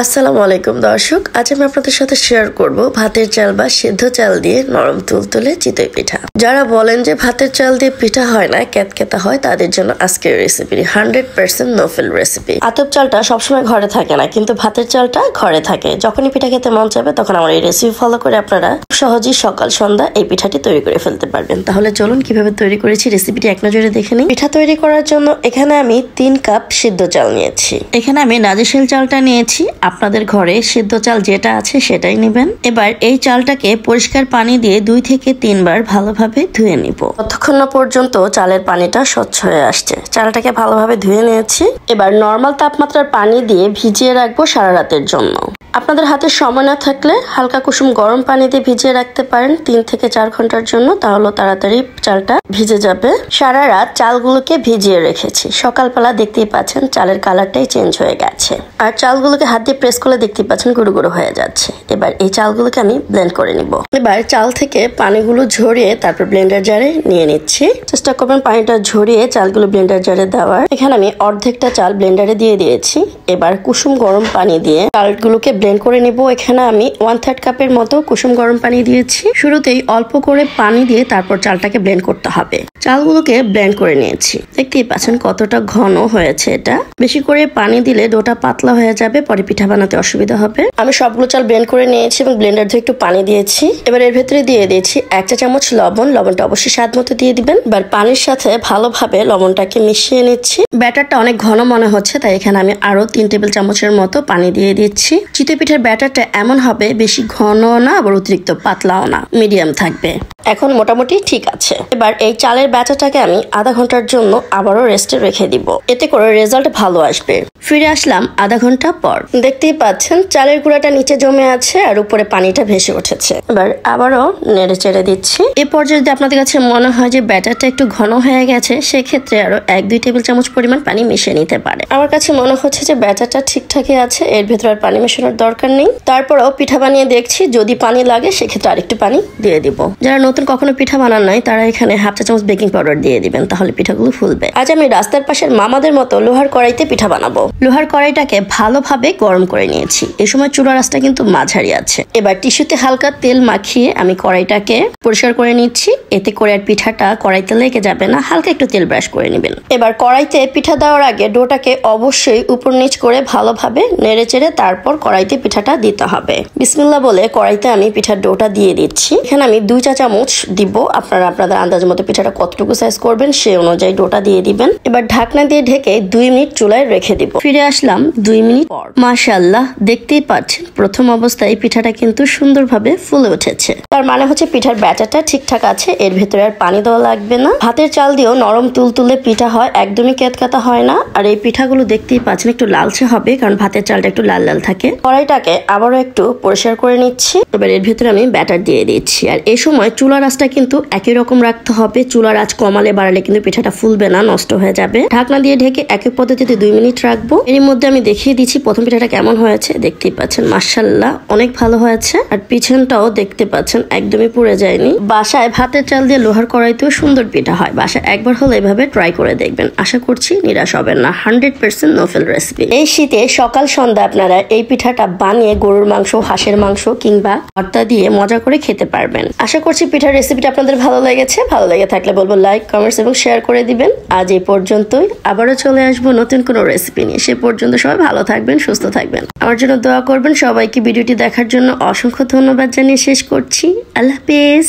আসসালামু আলাইকুম দর্শক, আজ আমি আপনাদের সাথে শেয়ার করব ভাতের চাল বা সিদ্ধ চাল দিয়ে নরম তুলতুলে চিতই পিঠা। যারা বলেন যে ভাতের চাল দিয়ে পিঠা হয় না, ক্যাতকেতা হয়, তাদের জন্য আজকের রেসিপি 100% নোফেল রেসিপি। আতপ চালটা সবসময় ঘরে থাকে না, কিন্তু ভাতের চালটা ঘরে থাকে। যখনই পিঠা খেতে মন চাবে তখন আমার এই রেসিপি ফলো করে আপনারা সহজেই সকাল সন্ধ্যা এই পিঠাটি তৈরি করে ফেলতে পারবেন। তাহলে চলুন কিভাবে তৈরি করেছি রেসিপিটি এক নজরে দেখে নিই। পিঠা তৈরি করার জন্য এখানে আমি 3 কাপ সিদ্ধ চাল নিয়েছি। এখানে আমি নাজিরশাইল চালটা নিয়েছি। আপনাদের ঘরে সিদ্ধ চাল যেটা আছে সেটাই নেবেন। এবার এই চালটাকে পরিষ্কার পানি দিয়ে 2 থেকে 3 বার ভালোভাবে ধুয়ে নিব, ততক্ষণ না পর্যন্ত চালের পানিটা স্বচ্ছ হয়ে আসছে। চালটাকে ভালোভাবে ধুয়ে নিয়েছি। এবার নরমাল তাপমাত্রার পানি দিয়ে ভিজিয়ে রাখবো সারা রাতের জন্য। আপনাদের হাতে সময় না থাকলে হালকা কুসুম গরম পানি দিয়ে ভিজিয়ে রাখতে পারেন 3 থেকে 4 ঘন্টার জন্য, তাহলে তাড়াতাড়ি চালটা ভিজে যাবে। সারা রাত চালগুলোকে ভিজিয়ে রেখেছি। সকালবেলা দেখতেই পাচ্ছেন চালের কালারটাই চেঞ্জ হয়ে গেছে, আর চালগুলোকে হাত দিয়ে প্রেস করলে দেখতেই পাচ্ছেন গুঁড়ো গুঁড়ো হয়ে যাচ্ছে। এবার এই চালগুলোকে আমি ব্লেন্ড করে নিব। এবার চাল থেকে পানিগুলো ঝরিয়ে তারপর ব্লেন্ডার জারে নিয়ে নিচ্ছি। চেষ্টা করবেন পানিটা ঝরিয়ে চালগুলো ব্লেন্ডার জারে দেওয়ার। এখানে আমি অর্ধেকটা চাল ব্লেন্ডারে দিয়ে দিয়েছি। এবার কুসুম গরম পানি দিয়ে চালগুলোকে ব্লেন্ড করে নিব। এখানে আমি 1/3 কাপের মতো কুসুম গরম পানি দিয়েছি। শুরুতেই অল্প করে পানি দিয়ে তারপর চালটাকে ব্লেন্ড করতে হবে। চালগুলোকে ব্লেন্ড করে নিয়েছি। দেখতেই পাচ্ছেন কতটা ঘন হয়েছে। এটা বেশি করে পানি দিলে ডোটা পাতলা হয়ে যাবে, পরে পিঠা বানাতে অসুবিধা হবে। আমি সবগুলো চাল ব্লেন্ড করে নিয়েছি এবং ব্লেন্ডার দিয়ে একটু পানি দিয়েছি। এবার এর ভেতরে দিয়ে দিয়েছি 1 চা চামচ লবণ। লবণটা অবশ্যই স্বাদ মতো দিয়ে দিবেন। এবার পানির সাথে ভালোভাবে লবণটাকে মিশিয়ে নিচ্ছি। ব্যাটারটা অনেক ঘন মনে হচ্ছে, তাই এখানে আমি আরো 3 টেবিল চামচের মতো পানি দিয়ে দিচ্ছি। চিতই পিঠার ব্যাটারটা এমন হবে, বেশি ঘন না আবার অতিরিক্ত পাতলাও না, মিডিয়াম থাকবে। এখন মোটামুটি ঠিক আছে। এবার এই চালের ব্যাটারটাকে আমি আধা ঘন্টার জন্য আবারও রেস্টে রেখে দিব। এতে করে রেজাল্ট ভালো আসবে। ফিরে আসলাম আধা ঘন্টা পর। দেখতেই পাচ্ছেন চালের গুঁড়াটা নিচে জমে আছে আর উপরে পানিটা ভেসে উঠেছে। এবার আবারও নেড়ে চেড়ে দিচ্ছি। এই পর্যায়ে যদি আপনাদের কাছে মনে হয় যে ব্যাটারটা একটু ঘন হয়ে গেছে, সেক্ষেত্রে আরো 1-2 টেবিল চামচ পরিমাণ পানি মিশিয়ে নিতে পারে। আমার কাছে মনে হচ্ছে যে ব্যাটারটা ঠিকঠাকই আছে, এর ভেতরে আর পানি মেশানোর দরকার নেই। তারপরেও পিঠা বানিয়ে দেখছি, যদি পানি লাগে সেক্ষেত্রে আরেকটু পানি দিয়ে দিব। যারা নতুন কখনো পিঠা বানান নাই তারা এখানে 1/2 চা চামচ বেকিং পাউডার দিয়ে দিবেন, তাহলে পিঠাগুলো ফুলবে। আজ আমি রাস্তার পাশের মামাদের মতো লোহার কড়াইতে পিঠা বানাবো। লোহার কড়াইটাকে ভালোভাবে গরম করে নিয়েছি। এই সময় চুলার আঁচটা কিন্তু মাঝারি আছে। এবার টিস্যুতে হালকা তেল মাখিয়ে আমি কড়াইটাকে পরিষ্কার করে নিচ্ছি। এতে করে আর পিঠাটা কড়াইতে লেগে যাবে না। হালকা একটু তেল ব্রাশ করে নেবেন। এবার কড়াইতে পিঠা দেওয়ার আগে ডোটাকে অবশ্যই উপর নিচ করে ভালোভাবে নেড়ে চেড়ে তারপর কড়াইতে পিঠাটা দিতে হবে। বিসমিল্লাহ বলে কড়াইতে আমি পিঠার ডোটা দিয়ে দিচ্ছি। এখানে আমি 2 চা চামচ দিব। আপনারা আপনাদের আন্দাজ মতো পিঠাটা কতটুকু সাইজ করবেন সেই অনুযায়ী ডোটা দিয়ে দিবেন। এবার ঢাকনা দিয়ে ঢেকে 2 মিনিট চুলায় রেখে দিব। ফিরে আসলাম 2 মিনিট পর। মাশাআল্লাহ, দেখতেই পাচ্ছেন প্রথম অবস্থায় পিঠাটা কিন্তু সুন্দরভাবে ফুলে উঠেছে। তার মানে হচ্ছে পিঠার ব্যাটারটা ঠিকঠাক আছে, এর ভেতরে আর পানি দেওয়া লাগবে না। ভাতের চাল দিয়েও নরম তুলতুলে পিঠা হয়, একদমই ক্যাতকাতা হয় না। আর এই পিঠাগুলো দেখতেই পাচ্ছেন একটু লালচে হবে, কারণ ভাতের চালটা একটু লাল লাল থাকে। কড়াইটাকে আবারও একটু পরিষ্কার করে নিচ্ছি। এবার এর ভেতরে আমি ব্যাটার দিয়ে দিচ্ছি। আর এই সময় চুলার আঁচটা কিন্তু একই রকম রাখতে হবে। চুলার আঁচ কমালে বাড়ালে কিন্তু পিঠাটা ফুলবে না, নষ্ট হয়ে যাবে। ঢাকনা দিয়ে ঢেকে একই পদ্ধতিতে 2 মিনিট রাখবো। এর মধ্যে আমি দেখিয়ে দিচ্ছি প্রথম পিঠাটা কেমন হয়েছে। দেখতেই পাচ্ছেন মাশাআল্লাহ অনেক ভালো হয়েছে। আর পিছনটাও দেখতে পাচ্ছেন একদমই পুড়ে যায়নি। বাসায় ভাতের চাল দিয়ে লোহার কড়াইতেও সুন্দর পিঠা হয়। বাসায় একবার হলে এভাবে ট্রাই করে দেখবেন। আশা করছি নিরাশ হবেন না। 100% নোফেল রেসিপি। এই শীতে সকাল সন্ধ্যা আপনারা এই পিঠাটা বানিয়ে গরুর মাংস, হাঁসের মাংস কিংবা ভর্তা দিয়ে মজা করে খেতে পারবেন। আশা করছি পিঠার রেসিপিটা আপনাদের ভালো লেগেছে। ভালো লেগে থাকলে বলবো লাইক, কমেন্টস এবং শেয়ার করে দিবেন। আজ এই পর্যন্তই। আবারও চলে আসবো নতুন কোনো রেসিপি নিয়ে। সে পর্যন্ত সবাই ভালো থাকবেন, সুস্থ থাকবেন। আমার জন্য দোয়া করবেন। সবাইকে ভিডিওটি দেখার জন্য অসংখ্য ধন্যবাদ জানিয়ে শেষ করছি। আল্লাহ হাফেজ।